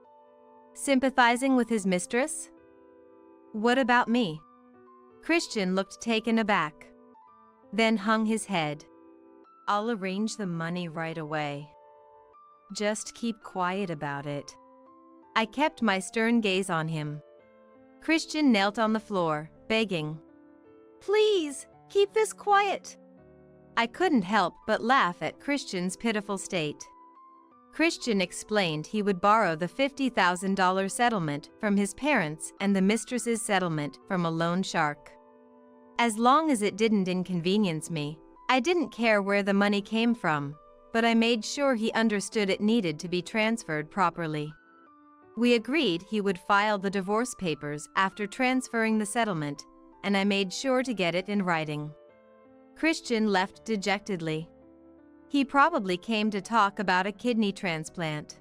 Sympathizing with his mistress? What about me? Christian looked taken aback, then hung his head. I'll arrange the money right away. Just keep quiet about it. I kept my stern gaze on him. Christian knelt on the floor, begging. Please, keep this quiet. I couldn't help but laugh at Christian's pitiful state. Christian explained he would borrow the $50,000 settlement from his parents and the mistress's settlement from a loan shark. As long as it didn't inconvenience me, I didn't care where the money came from, but I made sure he understood it needed to be transferred properly. We agreed he would file the divorce papers after transferring the settlement, and I made sure to get it in writing. Christian left dejectedly. He probably came to talk about a kidney transplant.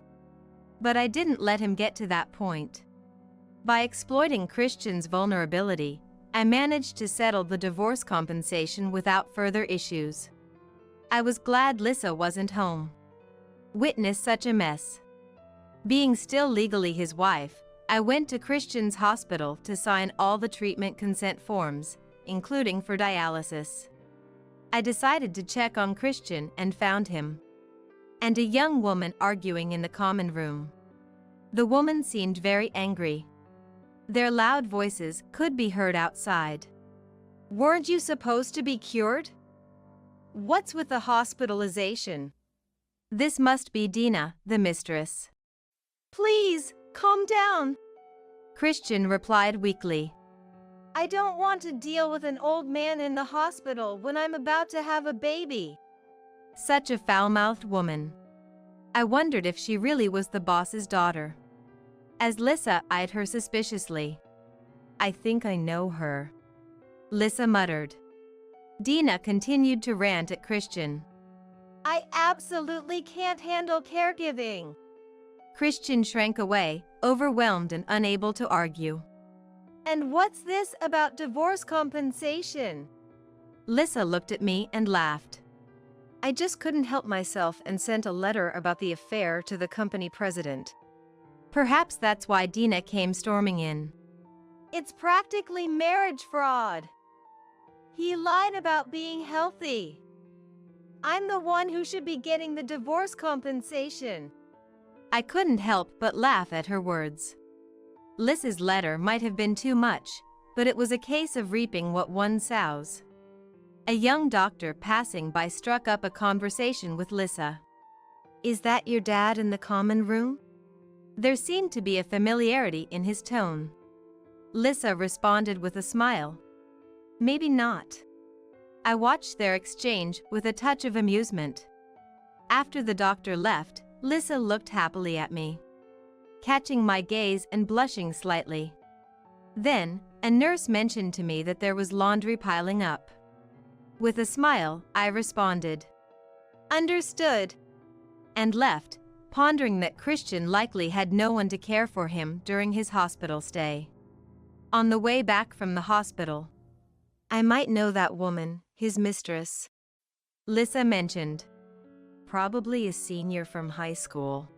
But I didn't let him get to that point. By exploiting Christian's vulnerability, I managed to settle the divorce compensation without further issues. I was glad Lissa wasn't home. Witness such a mess. Being still legally his wife, I went to Christian's hospital to sign all the treatment consent forms, including for dialysis. I decided to check on Christian and found him and a young woman arguing in the common room. The woman seemed very angry. Their loud voices could be heard outside. Weren't you supposed to be cured? What's with the hospitalization? This must be Dina, the mistress. Please, calm down, Christian replied weakly. I don't want to deal with an old man in the hospital when I'm about to have a baby. Such a foul-mouthed woman. I wondered if she really was the boss's daughter. As Lissa eyed her suspiciously. I think I know her, Lissa muttered. Dina continued to rant at Christian. I absolutely can't handle caregiving. Christian shrank away, overwhelmed and unable to argue. And what's this about divorce compensation? Lissa looked at me and laughed. I just couldn't help myself and sent a letter about the affair to the company president. Perhaps that's why Dina came storming in. It's practically marriage fraud. He lied about being healthy. I'm the one who should be getting the divorce compensation. I couldn't help but laugh at her words. Lissa's letter might have been too much, but it was a case of reaping what one sows. A young doctor passing by struck up a conversation with Lissa. Is that your dad in the common room? There seemed to be a familiarity in his tone. Lissa responded with a smile. Maybe not. I watched their exchange with a touch of amusement. After the doctor left, Lissa looked happily at me, catching my gaze and blushing slightly. Then, A nurse mentioned to me that there was laundry piling up. With a smile, I responded, "Understood," and left, pondering that Christian likely had no one to care for him during his hospital stay. On the way back from the hospital, "I might know that woman, his mistress," Lissa mentioned. "Probably a senior from high school,"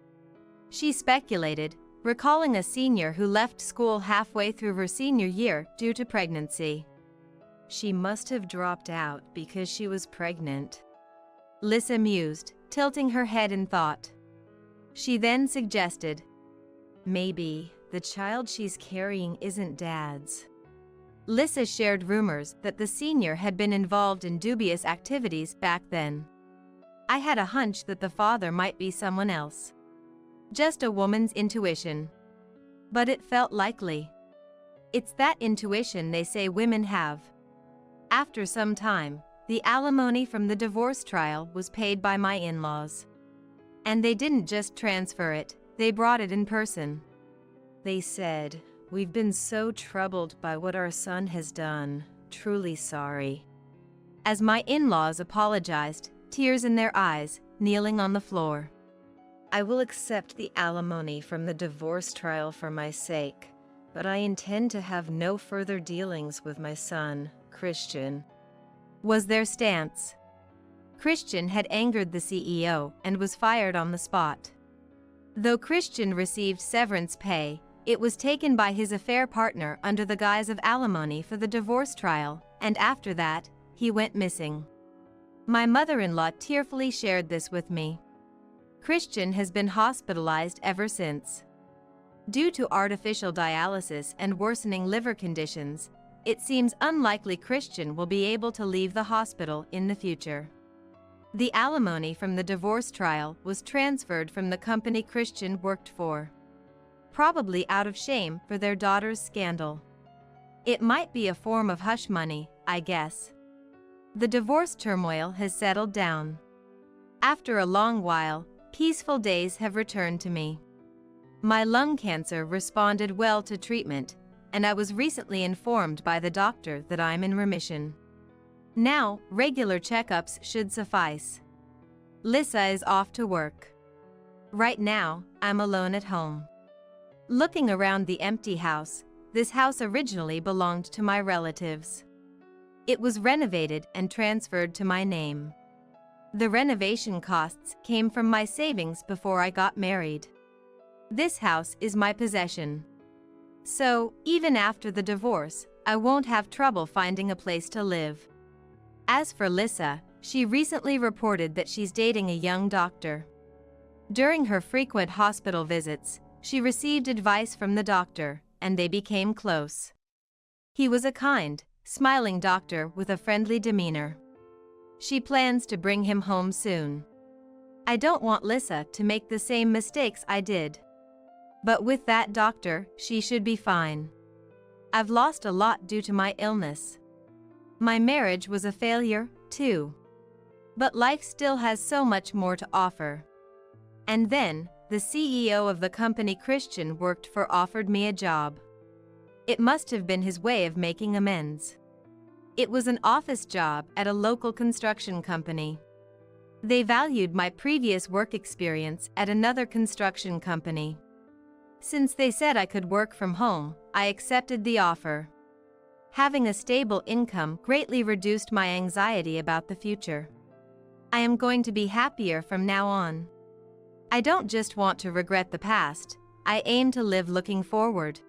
she speculated, recalling a senior who left school halfway through her senior year due to pregnancy. "She must have dropped out because she was pregnant," Lissa mused, tilting her head in thought. She then suggested, "Maybe the child she's carrying isn't Dad's." Lissa shared rumors that the senior had been involved in dubious activities back then. I had a hunch that the father might be someone else. Just a woman's intuition. But it felt likely. It's that intuition they say women have. After some time, the alimony from the divorce trial was paid by my in-laws. And they didn't just transfer it, they brought it in person. They said, "We've been so troubled by what our son has done, truly sorry." As my in-laws apologized, tears in their eyes, kneeling on the floor. "I will accept the alimony from the divorce trial for my sake, but I intend to have no further dealings with my son, Christian," was their stance. Christian had angered the CEO and was fired on the spot. Though Christian received severance pay, it was taken by his affair partner under the guise of alimony for the divorce trial, and after that, he went missing. My mother-in-law tearfully shared this with me. Christian has been hospitalized ever since. Due to artificial dialysis and worsening liver conditions, it seems unlikely Christian will be able to leave the hospital in the future. The alimony from the divorce trial was transferred from the company Christian worked for, probably out of shame for their daughter's scandal. It might be a form of hush money, I guess. The divorce turmoil has settled down. After a long while, peaceful days have returned to me. My lung cancer responded well to treatment, and I was recently informed by the doctor that I'm in remission. Now, regular checkups should suffice. Lissa is off to work. Right now, I'm alone at home. Looking around the empty house, this house originally belonged to my relatives. It was renovated and transferred to my name. The renovation costs came from my savings before I got married. This house is my possession. So, even after the divorce, I won't have trouble finding a place to live. As for Lissa, she recently reported that she's dating a young doctor. During her frequent hospital visits, she received advice from the doctor, and they became close. He was a kind, smiling doctor with a friendly demeanor. She plans to bring him home soon. I don't want Lissa to make the same mistakes I did. But with that doctor, she should be fine. I've lost a lot due to my illness. My marriage was a failure, too. But life still has so much more to offer. And then, the CEO of the company Christian worked for offered me a job. It must have been his way of making amends. It was an office job at a local construction company. They valued my previous work experience at another construction company. Since they said I could work from home, I accepted the offer. Having a stable income greatly reduced my anxiety about the future. I am going to be happier from now on. I don't just want to regret the past, I aim to live looking forward.